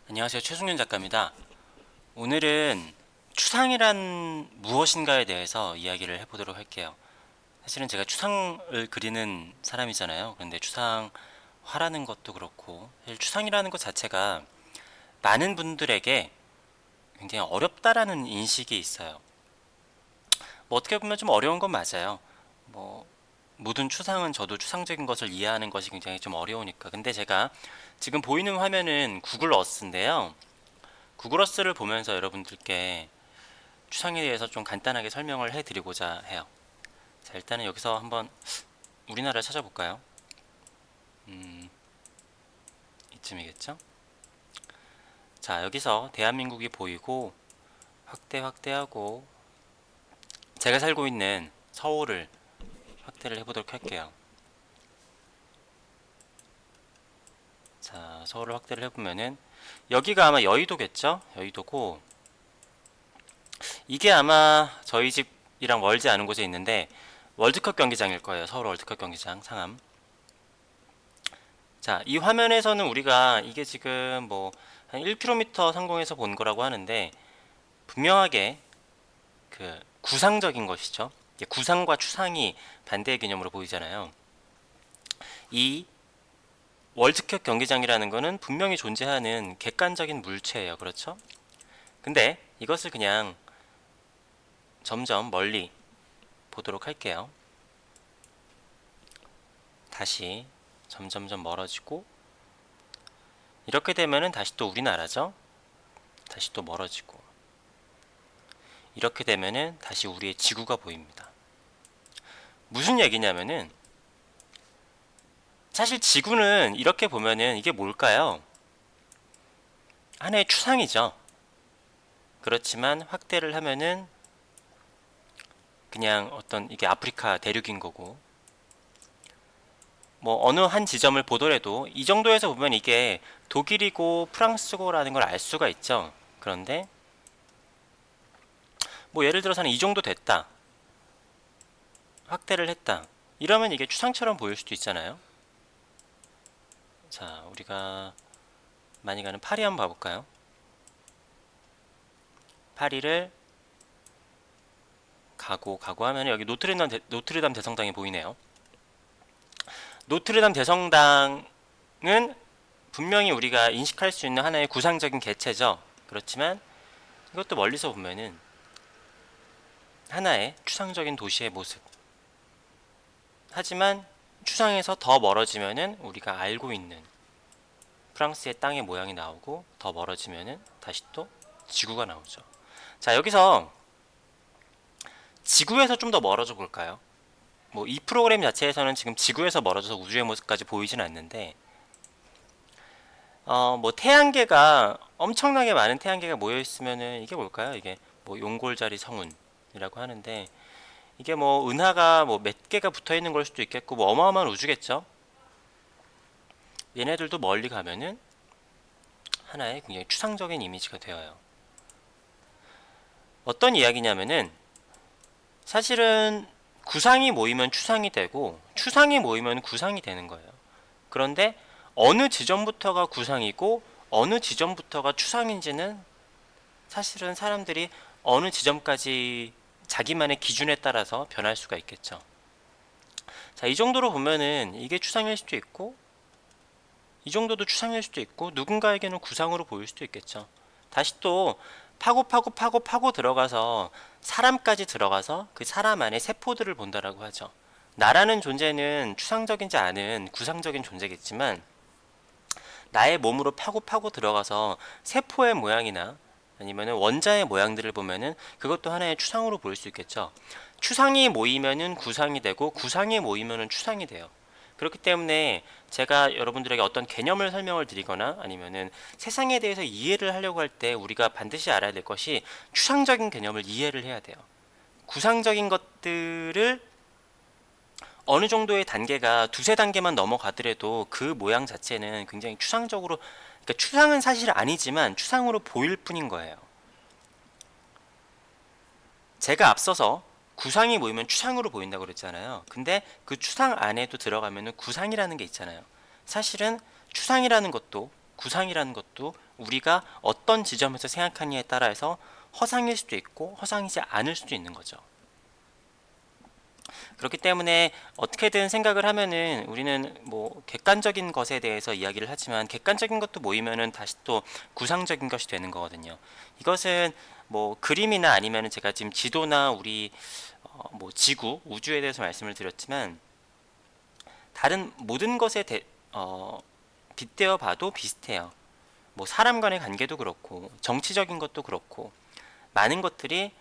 안녕하세요. 최승윤 작가입니다. 오늘은 추상이란 무엇인가에 대해서 이야기를 해보도록 할게요. 사실은 제가 추상을 그리는 사람이잖아요. 그런데 추상화라는 것도 그렇고, 사실 추상이라는 것 자체가 많은 분들에게 굉장히 어렵다라는 인식이 있어요. 뭐 어떻게 보면 좀 어려운 건 맞아요. 뭐 모든 추상은 저도 추상적인 것을 이해하는 것이 굉장히 좀 어려우니까. 근데 제가 지금 보이는 화면은 구글 어스인데요. 구글 어스를 보면서 여러분들께 추상에 대해서 좀 간단하게 설명을 해드리고자 해요. 자, 일단은 여기서 한번 우리나라를 찾아볼까요? 이쯤이겠죠? 자, 여기서 대한민국이 보이고 확대하고 제가 살고 있는 서울을 확대를 해보도록 할게요. 자, 서울을 확대를 해보면은 여기가 아마 여의도겠죠? 여의도고 이게 아마 저희 집이랑 멀지 않은 곳에 있는데 월드컵 경기장일 거예요. 서울 월드컵 경기장 상암. 자, 이 화면에서는 우리가 이게 지금 뭐 한 1km 상공에서 본 거라고 하는데 분명하게 그 구상적인 것이죠. 구상과 추상이 반대의 개념으로 보이잖아요. 이 월드컵 경기장이라는 거는 분명히 존재하는 객관적인 물체예요. 그렇죠? 근데 이것을 그냥 점점 멀리 보도록 할게요. 다시 점점점 멀어지고 이렇게 되면은 다시 또 우리나라죠. 다시 또 멀어지고 이렇게 되면은 다시 우리의 지구가 보입니다. 무슨 얘기냐면은 사실 지구는 이렇게 보면은 이게 뭘까요? 하나의 추상이죠. 그렇지만 확대를 하면은 그냥 어떤 이게 아프리카 대륙인 거고 뭐 어느 한 지점을 보더라도 이 정도에서 보면 이게 독일이고 프랑스고라는 걸 알 수가 있죠. 그런데 뭐 예를 들어서는 이 정도 됐다. 확대를 했다. 이러면 이게 추상처럼 보일 수도 있잖아요. 자, 우리가 많이 가는 파리 한번 봐볼까요? 파리를 가고 하면 여기 노트르담 대성당이 보이네요. 노트르담 대성당은 분명히 우리가 인식할 수 있는 하나의 구상적인 개체죠. 그렇지만 이것도 멀리서 보면은 하나의 추상적인 도시의 모습. 하지만 추상에서 더 멀어지면은 우리가 알고 있는 프랑스의 땅의 모양이 나오고 더 멀어지면은 다시 또 지구가 나오죠. 자, 여기서 지구에서 좀 더 멀어져 볼까요? 뭐 이 프로그램 자체에서는 지금 지구에서 멀어져서 우주의 모습까지 보이진 않는데 뭐 태양계가 엄청나게 많은 태양계가 모여 있으면은 이게 뭘까요? 이게 뭐 용골자리 성운이라고 하는데 이게 뭐 은하가 뭐 몇 개가 붙어 있는 걸 수도 있겠고 뭐 어마어마한 우주겠죠. 얘네들도 멀리 가면은 하나의 굉장히 추상적인 이미지가 되어요. 어떤 이야기냐면은 사실은 구상이 모이면 추상이 되고 추상이 모이면 구상이 되는 거예요. 그런데 어느 지점부터가 구상이고 어느 지점부터가 추상인지는 사실은 사람들이 어느 지점까지 자기만의 기준에 따라서 변할 수가 있겠죠. 자, 이 정도로 보면은 이게 추상일 수도 있고 이 정도도 추상일 수도 있고 누군가에게는 구상으로 보일 수도 있겠죠. 다시 또 파고 들어가서 사람까지 들어가서 그 사람 안에 세포들을 본다라고 하죠. 나라는 존재는 추상적이지 않은 구상적인 존재겠지만 나의 몸으로 파고 들어가서 세포의 모양이나 아니면 원자의 모양들을 보면은 그것도 하나의 추상으로 보일 수 있겠죠. 추상이 모이면은 구상이 되고 구상이 모이면은 추상이 돼요. 그렇기 때문에 제가 여러분들에게 어떤 개념을 설명을 드리거나 아니면은 세상에 대해서 이해를 하려고 할 때 우리가 반드시 알아야 될 것이 추상적인 개념을 이해를 해야 돼요. 구상적인 것들을 어느 정도의 단계가 두세 단계만 넘어가더라도 그 모양 자체는 굉장히 추상적으로, 그러니까 추상은 사실 아니지만 추상으로 보일 뿐인 거예요. 제가 앞서서 구상이 모이면 추상으로 보인다고 그랬잖아요. 근데 그 추상 안에도 들어가면 구상이라는 게 있잖아요. 사실은 추상이라는 것도 구상이라는 것도 우리가 어떤 지점에서 생각하느냐에 따라서 허상일 수도 있고 허상이지 않을 수도 있는 거죠. 그렇기 때문에 어떻게든 생각을 하면은 우리는 뭐 객관적인 것에 대해서 이야기를 하지만 객관적인 것도 모이면은 다시 또 구상적인 것이 되는 거거든요. 이것은 뭐 그림이나 아니면은 제가 지금 지도나 우리 뭐 지구, 우주에 대해서 말씀을 드렸지만 다른 모든 것에 빗대어 봐도 비슷해요. 뭐 사람 간의 관계도 그렇고 정치적인 것도 그렇고 많은 것들이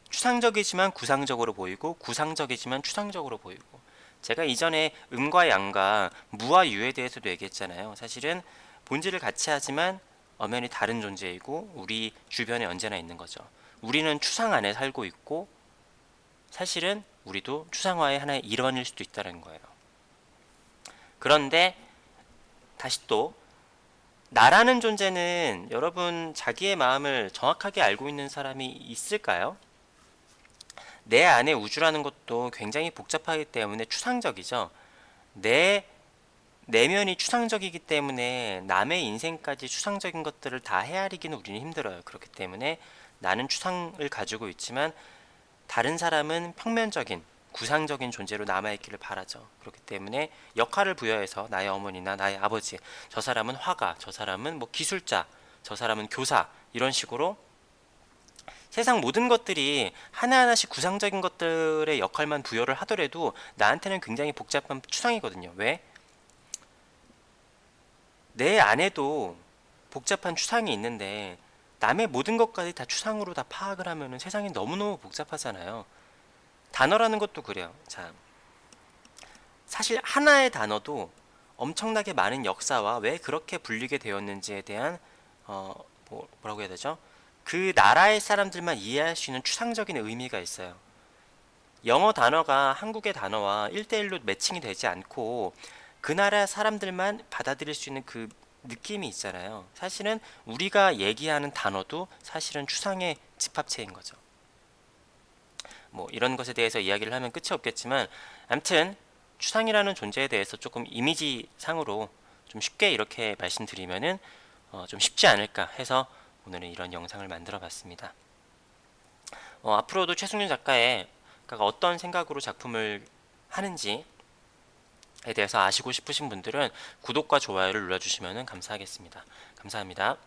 추상적이지만 구상적으로 보이고 구상적이지만 추상적으로 보이고 제가 이전에 음과 양과 무와 유에 대해서도 얘기했잖아요. 사실은 본질을 같이 하지만 엄연히 다른 존재이고 우리 주변에 언제나 있는 거죠. 우리는 추상 안에 살고 있고 사실은 우리도 추상화의 하나의 일원일 수도 있다는 거예요. 그런데 다시 또 나라는 존재는 여러분 자기의 마음을 정확하게 알고 있는 사람이 있을까요? 내 안에 우주라는 것도 굉장히 복잡하기 때문에 추상적이죠. 내 내면이 추상적이기 때문에 남의 인생까지 추상적인 것들을 다 헤아리기는 우리는 힘들어요. 그렇기 때문에 나는 추상을 가지고 있지만 다른 사람은 평면적인 구상적인 존재로 남아있기를 바라죠. 그렇기 때문에 역할을 부여해서 나의 어머니나 나의 아버지, 저 사람은 화가, 저 사람은 뭐 기술자, 저 사람은 교사 이런 식으로 세상 모든 것들이 하나하나씩 구상적인 것들의 역할만 부여를 하더라도 나한테는 굉장히 복잡한 추상이거든요. 왜? 내 안에도 복잡한 추상이 있는데 남의 모든 것까지 다 추상으로 다 파악을 하면은 세상이 너무너무 복잡하잖아요. 단어라는 것도 그래요. 자, 사실 하나의 단어도 엄청나게 많은 역사와 왜 그렇게 불리게 되었는지에 대한 어, 뭐라고 해야 되죠? 그 나라의 사람들만 이해할 수 있는 추상적인 의미가 있어요. 영어 단어가 한국의 단어와 1대1로 매칭이 되지 않고 그 나라 사람들만 받아들일 수 있는 그 느낌이 있잖아요. 사실은 우리가 얘기하는 단어도 사실은 추상의 집합체인 거죠. 뭐 이런 것에 대해서 이야기를 하면 끝이 없겠지만 아무튼 추상이라는 존재에 대해서 조금 이미지상으로 좀 쉽게 이렇게 말씀드리면은 좀 쉽지 않을까 해서 오늘은 이런 영상을 만들어 봤습니다. 앞으로도 최승준 작가가 어떤 생각으로 작품을 하는지에 대해서 아시고 싶으신 분들은 구독과 좋아요를 눌러주시면 감사하겠습니다. 감사합니다.